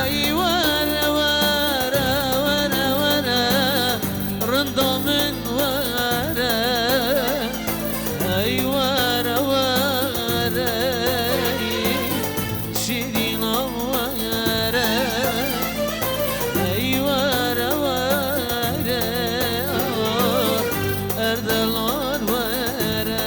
هی وره وره وره وره رندا من وره هی وره وره شیرینم وره هی وره وره اردلان وره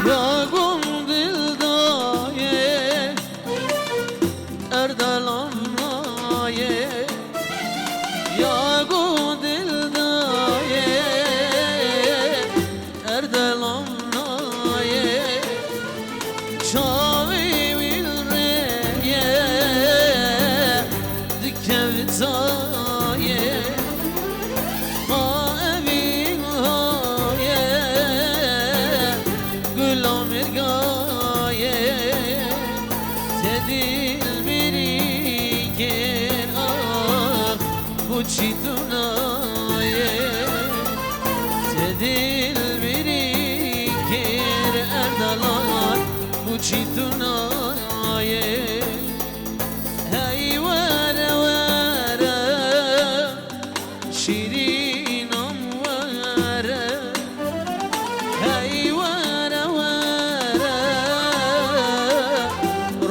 Ya gum dildaye Erdalan naye Ya gum dildaye Erdalan naye Çavi vilreye Dikevitaye Ma evin haye Gülamir gaye Tedil biri gel ah Bu çitunaye Tedil biri gel erdalar Bu çitunaye Hey vere vere Şirinam vere Hey vere vere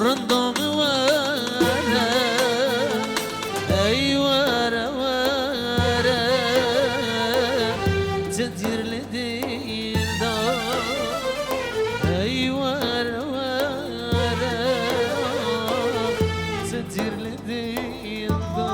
Rındam vere Hey vere vere Tedirli dilda Hey vere vere Tedirli dilda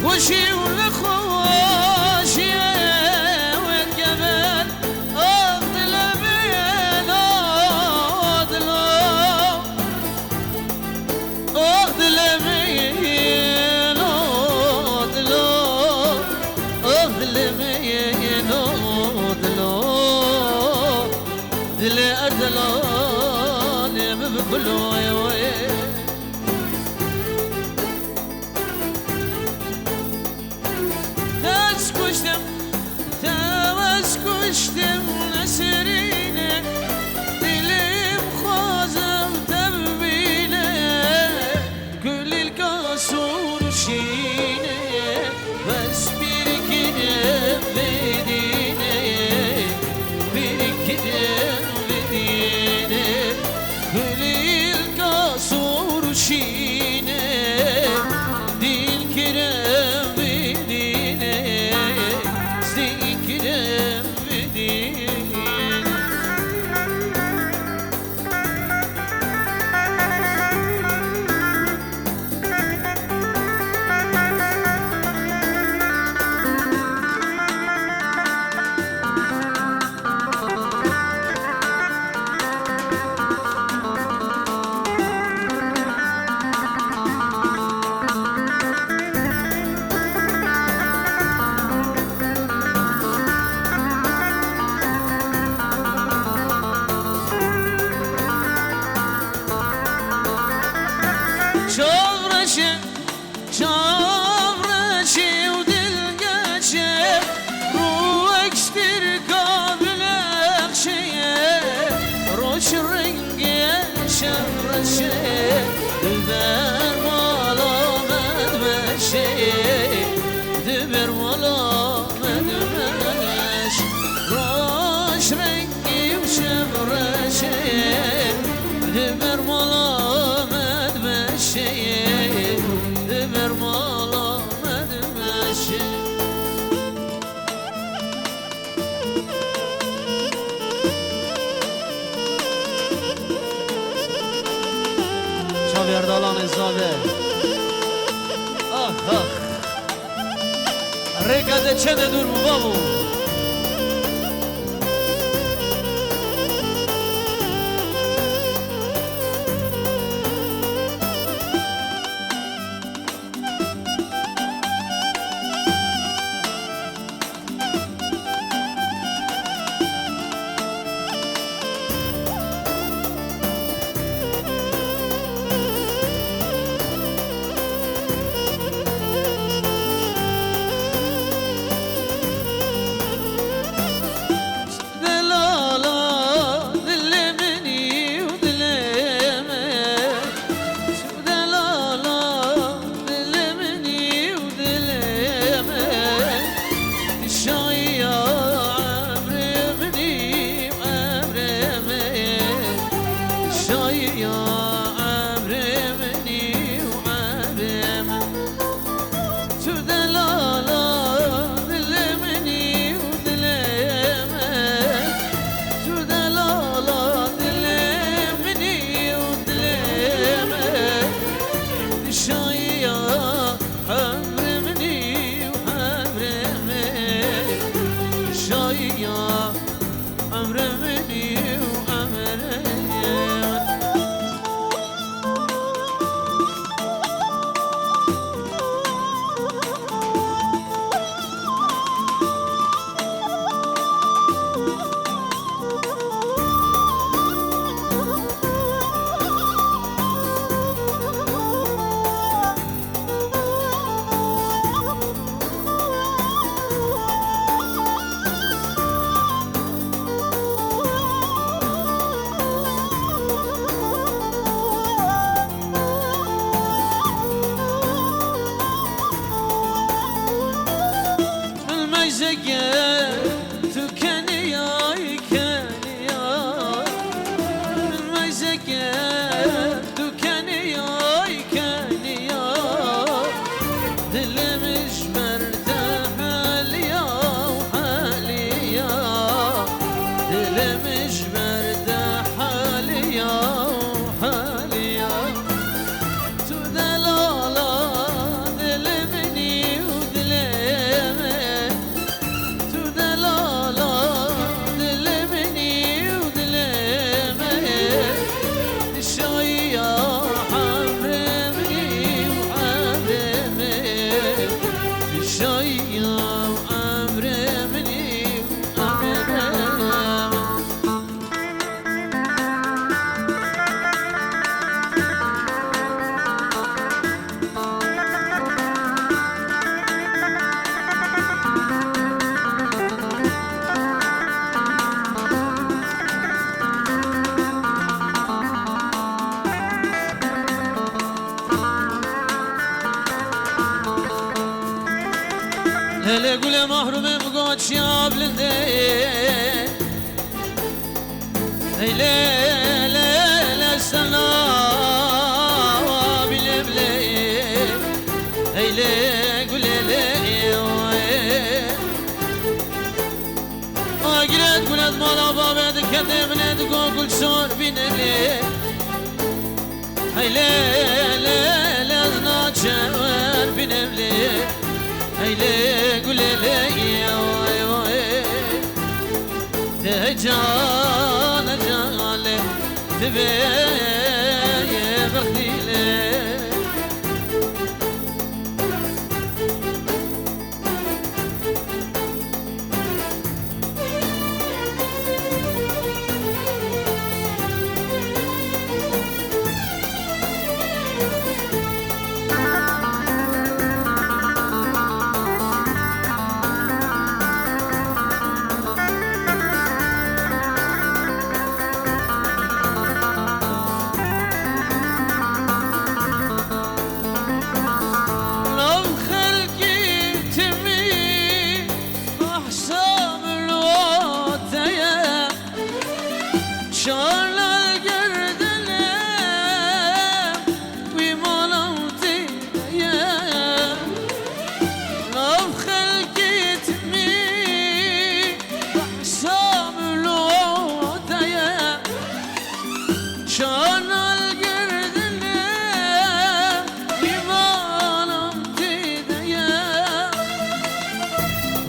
وشي والخواشي والجبل أغلى بين أغلى أغلى بين أغلى أغلى بين أغلى دل أردلان ببلو Kuştum nesrine Dilim khazım tevbile Gülil kasur şine Bes bir gidem vedine Bir gidem vedine Gülil kasur şine Dil kirem vedine Zikirem vedine دبر مالا مدمش راش رنگی و شبرشه دبر مالا مدمشه دبر مالا مدمشه Şavyardalان زاده آخ آخ ریکده چه دور بابو hele gule mahrumim goç yablinde hele hele sana bilemle hele gule le agiret gulet mala babed kedemne de gogul sor binele hele hele naçer bilemle Eyle gülele vay vay De can canle Tebe bakdile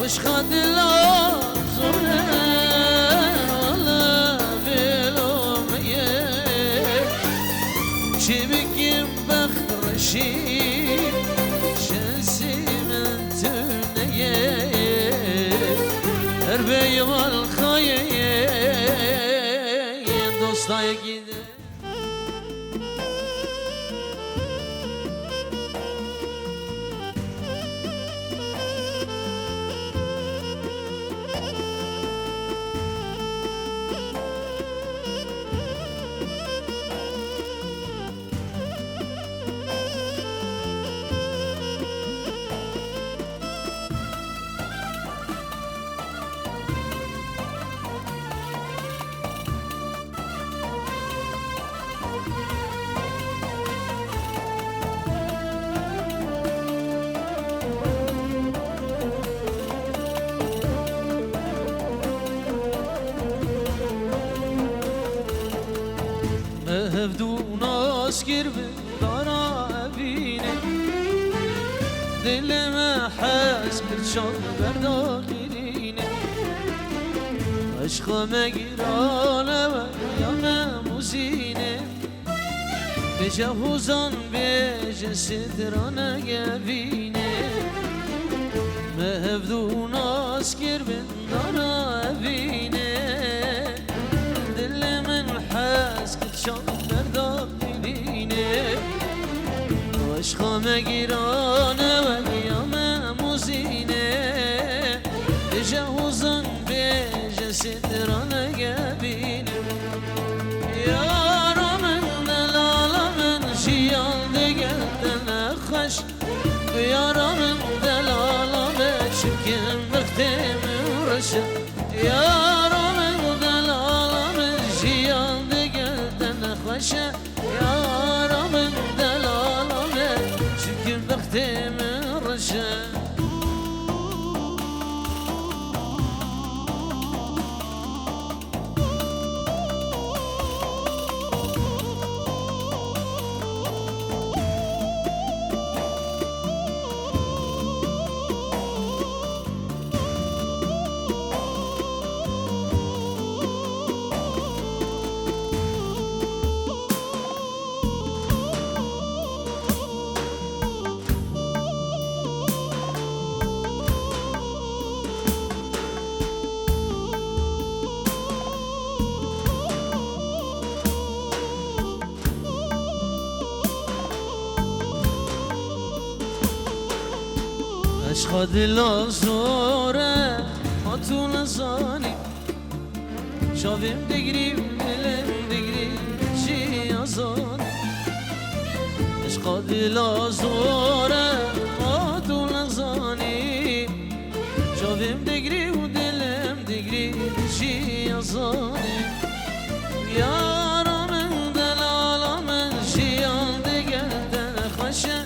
وش خد العزورة ولا بالأمية شبك بخر شيب شنسي من تنية هربي والخير دوستاي gider مهفدون اسكر بدارا ابینه دلم حس برشان برداخلینه عشق مگیرانه و یا موزینه بجا حوزان بجا سترانه گبینه مهفدون اسکر بدارا ابینه شان بردار ببینه عشق مگیرانه و قیام موزینه بجا حوزان بجا سترانه گبینه یارم دلالم جیان دگل دل خوش یارم دلالم چکم بختم رشه یارم دلالم جیان خوشه یارم دلالمه چکر بختم رشه عشق دل زوره ما تو نزانی شاویم دگریم دلم دگریم چی آزانی عشق دل زوره ما تو نزانی شاویم دگریم دلم دگریم چی آزانی یارم دلالم جیان دگر دل خوشه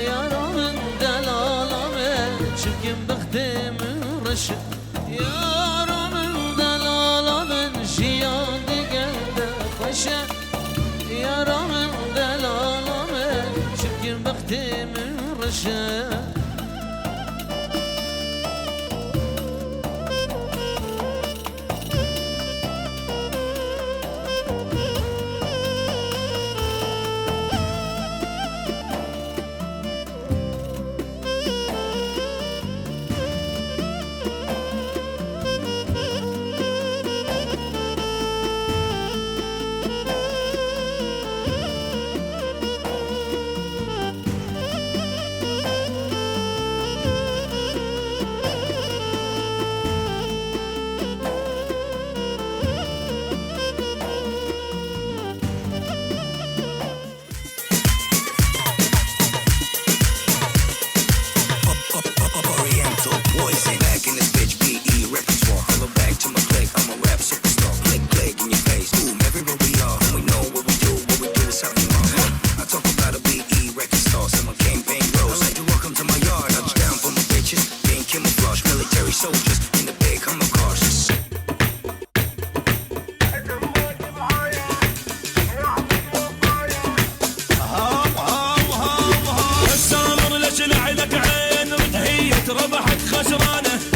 یارم دلالم چکم بختم رشه یارم دلالم جیان دگر دل خوشه یارم دلالم چکم بختم رشه ربحت خسرانه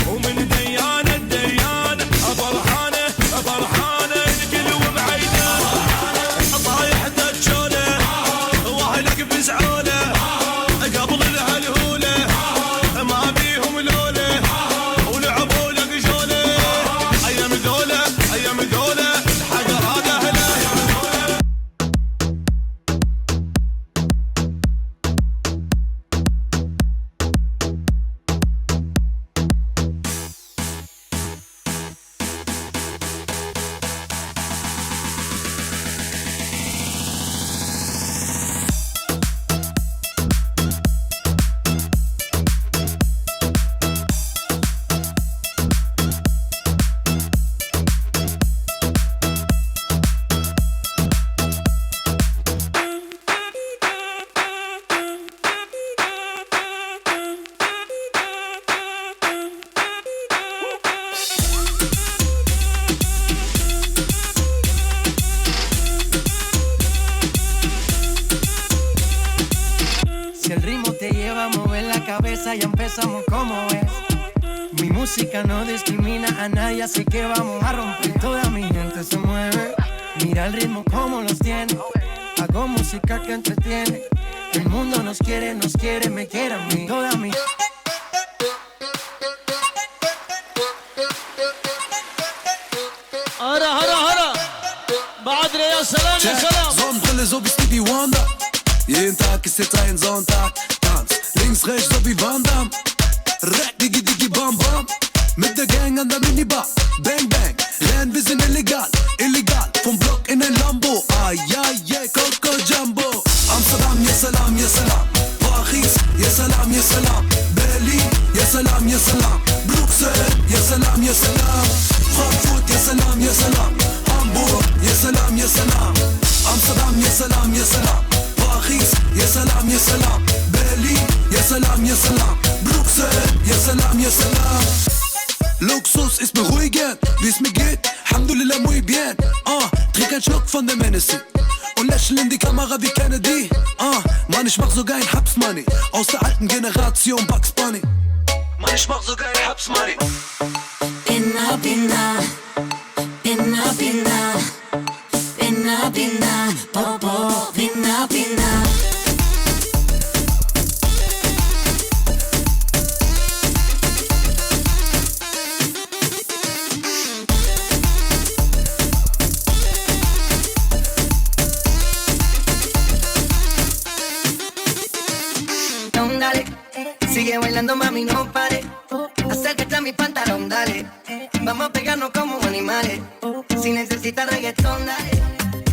empieza, ya empezamos como es. Mi música no discrimina a nadie, así que vamos a romper. Toda mi gente se mueve, mira el ritmo como los tiene. Hago música que entretiene. El mundo nos quiere, me quiere a mí. Toda mi... هرا بعد يا سلام يا سلام Sonnenbrille so wie Stevie Wonder. Jeden Tag ist jetzt ein Sonntag. Tanz links, rechts so wie Van Damme. Rack, digi, digi, bam, bam. Mit der Gang an der Minibar. Bang, bang, lernen wir sind illegal. Illegal, vom Block in ein Lambo. Ay, ay, ay, Coco Jumbo. Amsterdam, ya salam, ya salam. Paris, ya salam, ya salam. Berlin, ya salam, ya salam. Bruxelles, ya salam, ya salam. Frankfurt, ya salam, ya salam. Hamburg, ya salam, ya salam. Amsterdam, ya salam, ya salam. Paris, ya salam, ya salam. Berlin, ya salam, ya salam. Bruxelles, ya salam, ya salam. Luxus ist beruhigend, wie's mir geht, Alhamdulillah muy bien. Trink einen Schluck von dem Hennessy und lächel in die Kamera wie Kennedy. Mann, ich mach sogar ein Haps Money aus der alten Generation Bugs Bunny. Mann, ich mach sogar ein Haps Money. Pinna, pinna, pinna, pinna, pinna, pinna, popo, pinna, pinna. Sigue bailando, mami, no pare. Acércate a mi pantalón, dale. Vamos a pegarnos como animales. Si necesitas reggaetón, dale.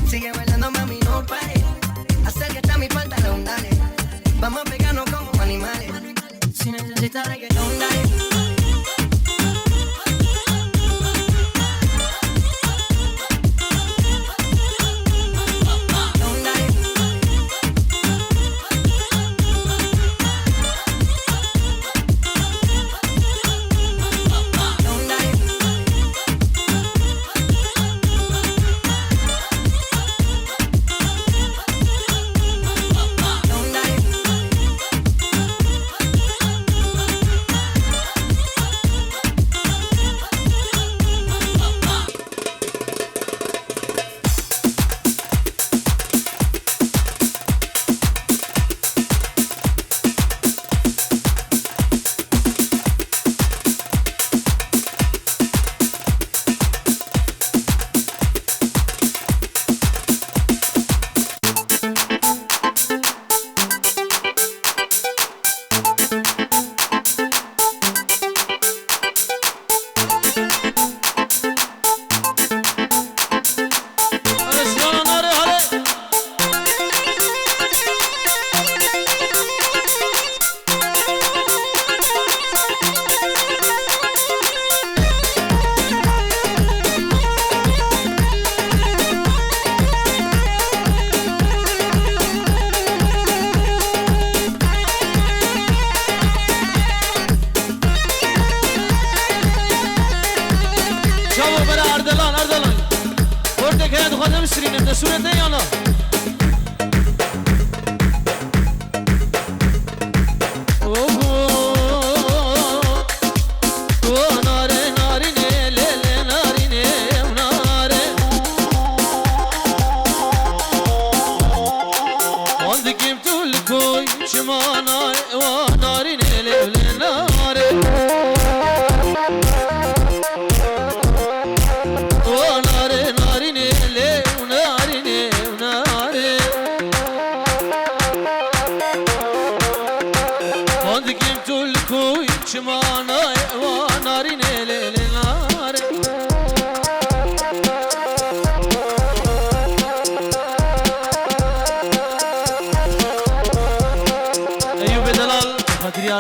Sigue bailando, mami, no pare. Acércate a mi pantalón, dale. Vamos a pegarnos como animales. Si necesitas reggaetón, dale.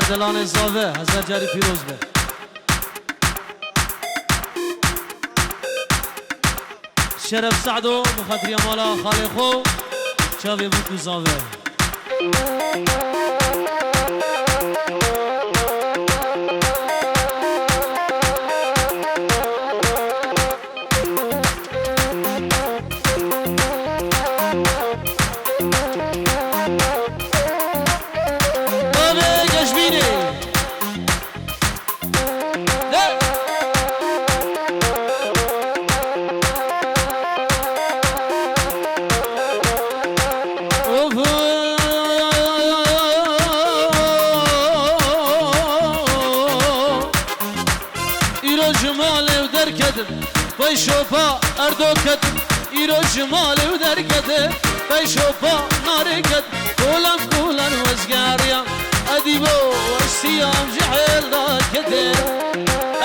دلان زاوه حضرت جاری پیروز به شرف سعدو بخاطر مالا خالی خو شاوی بکو زاوه ایرو جماله و درکده وی شوپا اردو کد ایرو جماله و درکده وی شوپا ناره کد کولم کولن وزگاریم ادیبو وستیام جحیل دا کده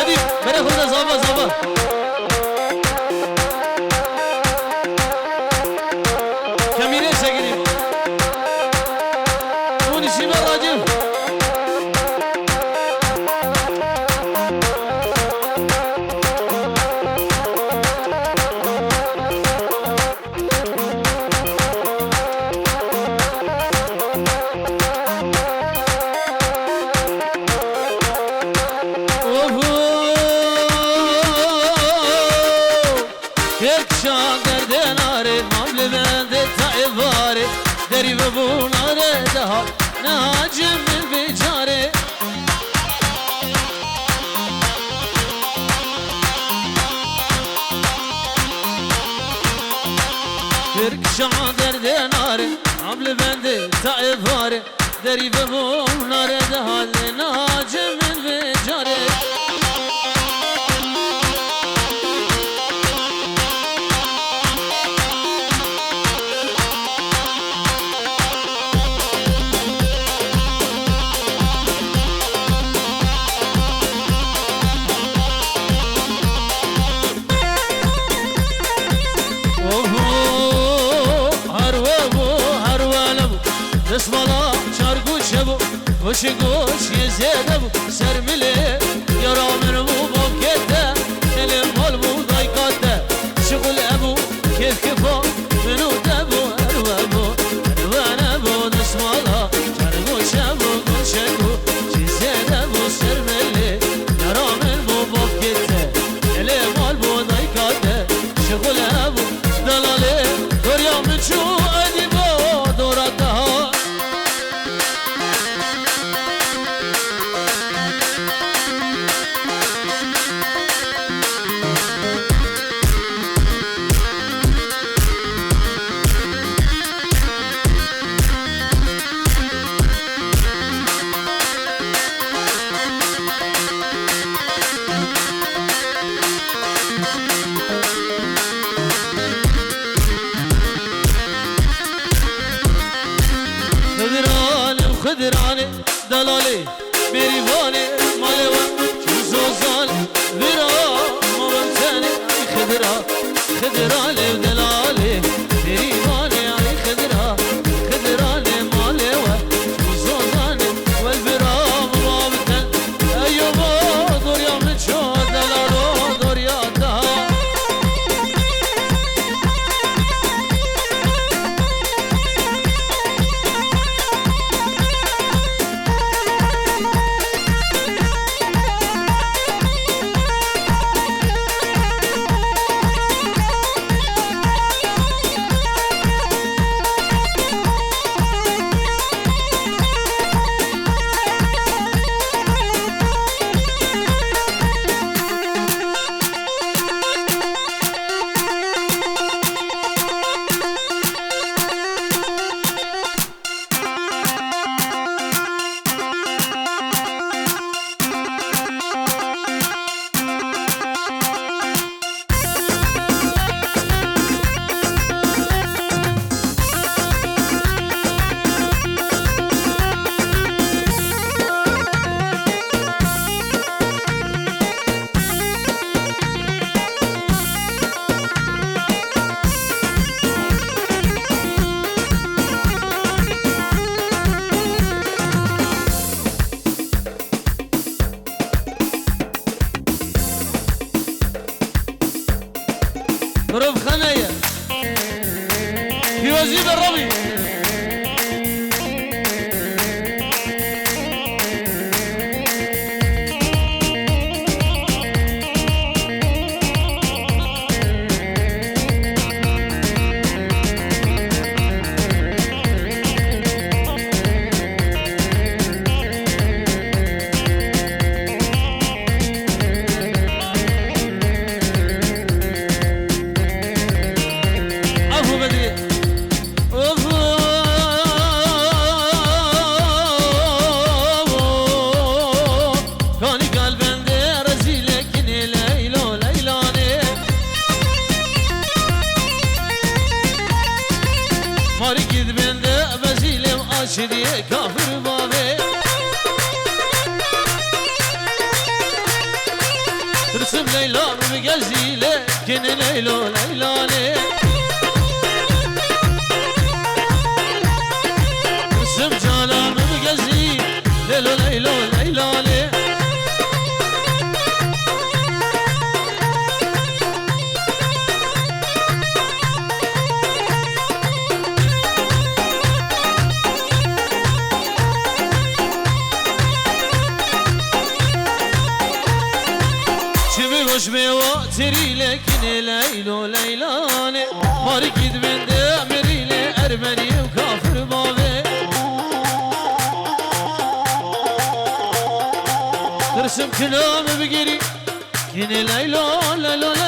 ادیب بره خود زابا زابا کمیره سگیریم اونی سی براجیم دری و بوناره دهات نهاجم بیچاره کرکشان درد ناره عمل بنده تایفاره دری و بوناره دهات نهاجم بیچاره اسمالا چارگو چبو وش گوش یه زیده بو سرمله یارامن بو باکته دل مال بو دایکاته شغل ابو کیف کفا منو دبو ارو ابو اروانه بو اسمالا چارگو چبو گوشگو چه زیده بو سرمله یارامن بو باکته دل مال بو دایکاته شغل ابو دلاله دوریا منچو ادیبو دورته ها خدرانه دلاله بریوانه ماله و چوزوزانه ورا مبتنه ای خدرانه دلاله بریوانه ای خدرانه ماله و چوزوزانه والبرا مبتن ایوبا دوریا مچو دلالو دوریا ده غرف خنايا في وزير الربي ترسم ليلى بمجازيلة كن ليلو ليلاني ترسم جانا بمجازي ليلو ليلو ليلاني Boş mevatiriyle kine leylo leylane Marikid bende emiriyle Ermeniyim kafir mavi Tırsım külahımı bir geri Kine leylo leylo